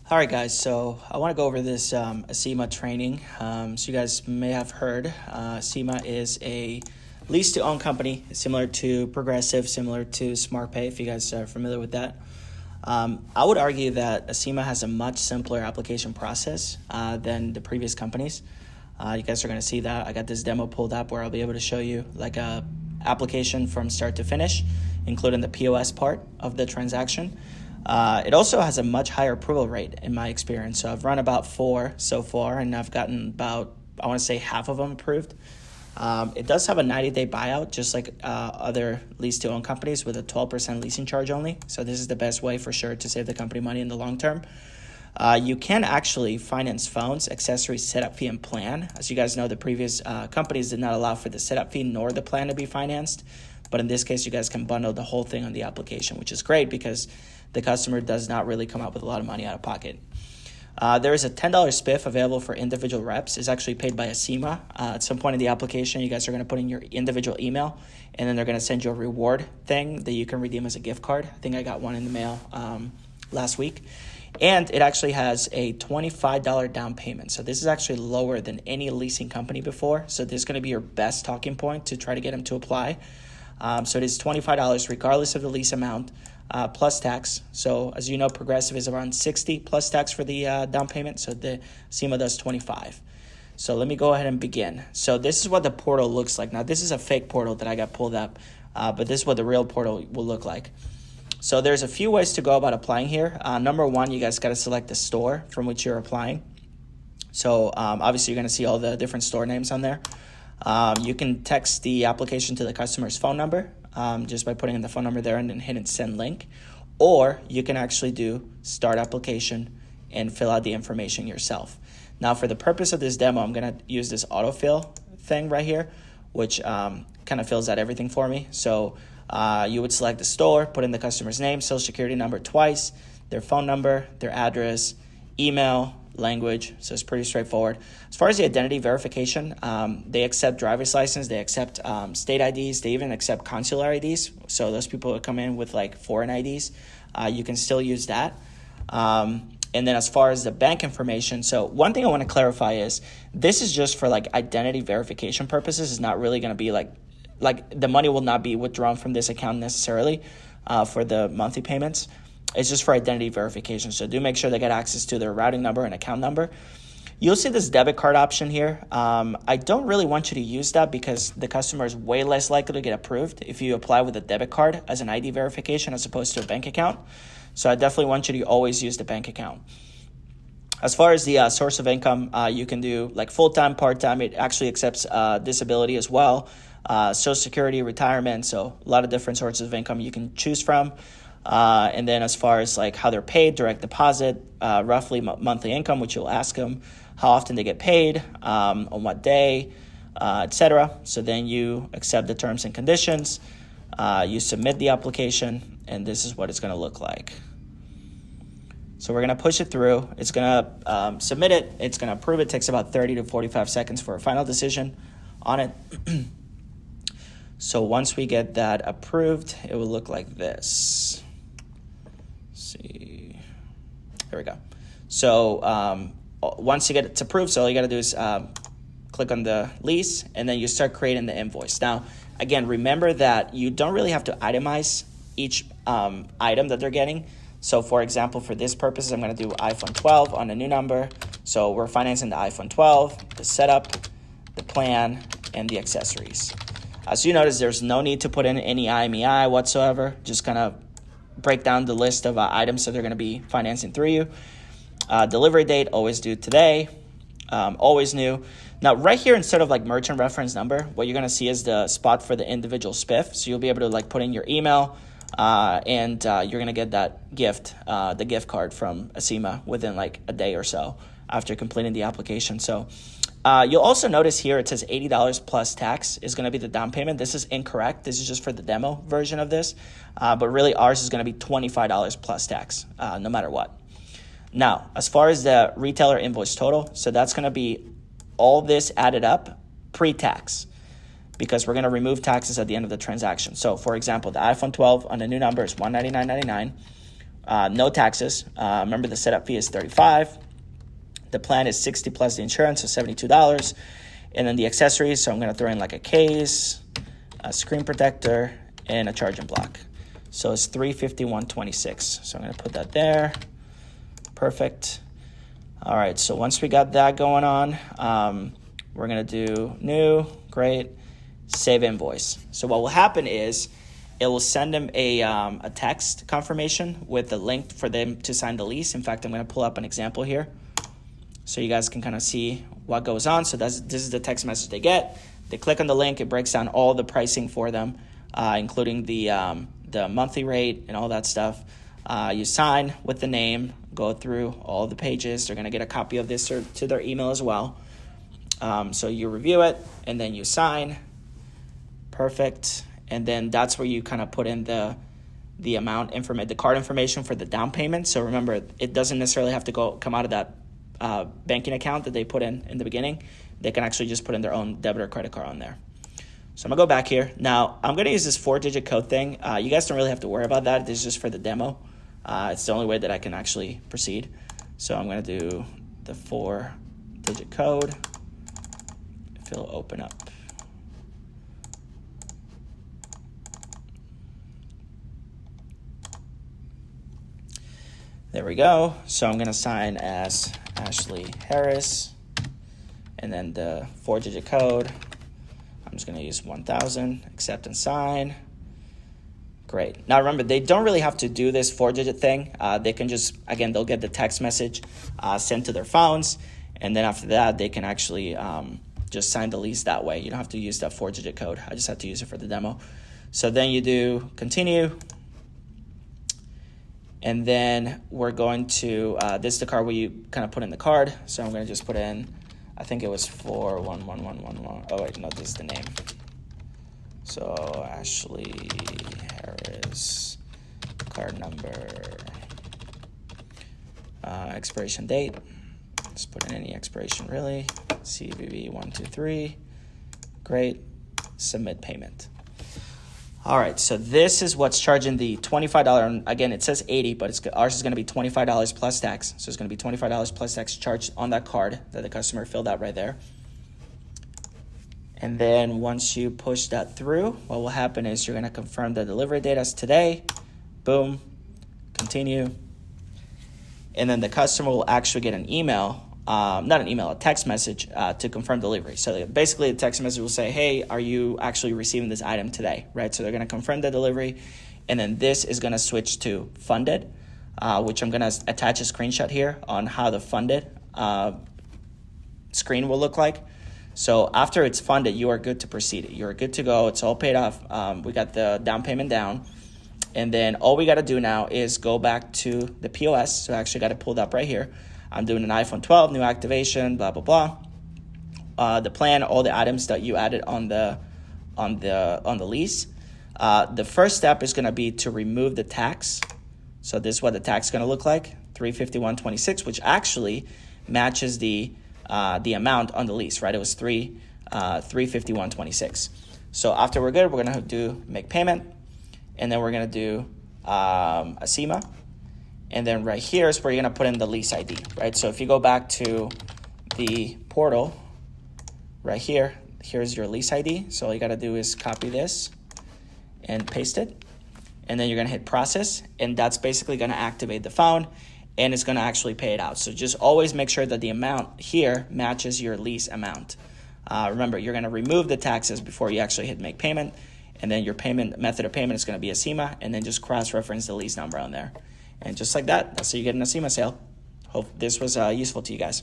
All right, guys, so I want to go over this ACIMA training. So you guys may have heard ACIMA is a lease-to-own company, similar to Progressive, similar to SmartPay, if you guys are familiar with that. I would argue that ACIMA has a much simpler application process than the previous companies. You guys are going to see that. I got this demo pulled up where I'll be able to show you like a application from start to finish, including the POS part of the transaction. It also has a much higher approval rate in my experience. So I've run about 4 so far, and I've gotten about, I want to say, half of them approved. It does have a 90-day buyout, just like other lease-to-own companies, with a 12% leasing charge only. So this is the best way for sure to save the company money in the long term. You can actually finance phones, accessories, setup fee, and plan. As you guys know, the previous companies did not allow for the setup fee nor the plan to be financed. But in this case, you guys can bundle the whole thing on the application, which is great because the customer does not really come up with a lot of money out of pocket. There is a $10 spiff available for individual reps. It's actually paid by ACIMA. At some point in the application, you guys are going to put in your individual email, and then they're going to send you a reward thing that you can redeem as a gift card. I think I got one in the mail last week. And it actually has a $25 down payment. So this is actually lower than any leasing company before. So this is going to be your best talking point to try to get them to apply. So it is $25 regardless of the lease amount. Plus tax. So as you know, Progressive is around 60 plus tax for the down payment. So the ACIMA does 25. So let me go ahead and begin. So this is what the portal looks like. Now this is a fake portal that I got pulled up, but this is what the real portal will look like. So there's a few ways to go about applying here. Number one, you guys got to select the store from which you're applying. So obviously you're going to see all the different store names on there. You can text the application to the customer's phone number. Just by putting in the phone number there and then hitting send link. Or you can actually do start application and fill out the information yourself. Now for the purpose of this demo, I'm going to use this autofill thing right here, which kind of fills out everything for me. So you would select the store, put in the customer's name, social security number twice, their phone number, their address, email, language. So it's pretty straightforward. As far as the identity verification, they accept driver's license, they accept state IDs, they even accept consular IDs. So those people who come in with like foreign IDs, you can still use that. And then as far as the bank information, so one thing I want to clarify is this is just for like identity verification purposes. It's not really going to be like the money will not be withdrawn from this account necessarily for the monthly payments. It's just for identity verification. So do make sure they get access to their routing number and account number. You'll see this debit card option here. I don't really want you to use that because the customer is way less likely to get approved if you apply with a debit card as an ID verification as opposed to a bank account. So I definitely want you to always use the bank account. As far as the source of income, you can do like full-time, part-time. It actually accepts disability as well, Social Security, retirement. So a lot of different sources of income you can choose from. And then as far as like how they're paid, direct deposit, roughly monthly income, which you'll ask them, how often they get paid, on what day, etc. So then you accept the terms and conditions, you submit the application, and this is what it's going to look like. So we're going to push it through. It's going to submit it. It's going to approve it. It takes about 30 to 45 seconds for a final decision on it. So once we get that approved, it will look like this. See, there we go. So once you get it approved, so all you got to do is click on the lease, and then you start creating the invoice. Now, again, remember that you don't really have to itemize each item that they're getting. So, for example, for this purpose, I'm going to do iPhone 12 on a new number. So we're financing the iPhone 12, the setup, the plan, and the accessories. As you notice, there's no need to put in any IMEI whatsoever. Just kind of break down the list of items that they're going to be financing through you. Delivery date, always due today, always new. Now, right here, instead of like merchant reference number, what you're going to see is the spot for the individual spiff. So you'll be able to like put in your email, and you're going to get that gift, the gift card from ACIMA within like a day or so after completing the application. So you'll also notice here it says $80 plus tax is going to be the down payment. This is incorrect. This is just for the demo version of this. But really ours is going to be $25 plus tax, no matter what. Now, as far as the retailer invoice total, so that's going to be all this added up pre-tax, because we're going to remove taxes at the end of the transaction. So, for example, the iPhone 12 on the new number is $199.99. no taxes. Remember, the setup fee is $35. The plan is $60 plus the insurance, so $72. And then the accessories, so I'm going to throw in like a case, a screen protector, and a charging block. So it's $351.26. So I'm going to put that there. Perfect. All right, so once we got that going on, we're going to do new, great, save invoice. So what will happen is it will send them a text confirmation with the link for them to sign the lease. In fact, I'm going to pull up an example here so you guys can kind of see what goes on. So this is the text message they get. They click on the link. It breaks down all the pricing for them, including the monthly rate and all that stuff. You sign with the name, go through all the pages. They're going to get a copy of this to their email as well. So you review it, and then you sign. Perfect. And then that's where you kind of put in the amount, the card information for the down payment. So remember, it doesn't necessarily have to come out of that banking account that they put in the beginning. They can actually just put in their own debit or credit card on there. So I'm going to go back here. Now, I'm going to use this 4-digit code thing. You guys don't really have to worry about that. This is just for the demo. It's the only way that I can actually proceed. So I'm going to do the 4-digit code. If it'll open up. There we go. So I'm going to sign as Ashley Harris. And then the 4-digit code. I'm just going to use 1000. Accept and sign. Great. Now remember, they don't really have to do this 4-digit thing. They can just, again, they'll get the text message sent to their phones. And then after that, they can actually just sign the lease that way. You don't have to use that 4-digit code. I just have to use it for the demo. So then you do continue. And then we're going to, this is the card where you kind of put in the card. So I'm going to just put in, I think it was 41111. Oh, wait, no, this is the name. So Ashley Harris, card number, expiration date. Just put in any expiration, really. CVV 123. Great. Submit payment. All right, so this is what's charging the $25. Again, it says $80, but ours is going to be $25 plus tax. So it's going to be $25 plus tax charged on that card that the customer filled out right there. And then once you push that through, what will happen is you're going to confirm the delivery date as today. Boom. Continue. And then the customer will actually get an email. Not an email, a text message to confirm delivery. So basically the text message will say, hey, are you actually receiving this item today, right? So they're going to confirm the delivery, and then this is going to switch to funded, which I'm going to attach a screenshot here on how the funded screen will look like. So after it's funded, you are good to proceed. You're good to go. It's all paid off. We got the down payment down. And then all we got to do now is go back to the POS. So I actually got it pulled up right here. I'm doing an iPhone 12, new activation, blah, blah, blah. The plan, all the items that you added on the lease. The first step is going to be to remove the tax. So this is what the tax is going to look like, $351.26, which actually matches the amount on the lease, right? It was $351.26. So after we're good, we're going to do make payment, and then we're going to do ACIMA. And then right here is where you're going to put in the lease ID, right? So if you go back to the portal right here, here's your lease ID. So all you got to do is copy this and paste it. And then you're going to hit process. And that's basically going to activate the phone, and it's going to actually pay it out. So just always make sure that the amount here matches your lease amount. Remember, you're going to remove the taxes before you actually hit make payment. And then your payment method of payment is going to be ACIMA, and then just cross-reference the lease number on there. And just like that, that's how you get an ACIMA sale. Hope this was useful to you guys.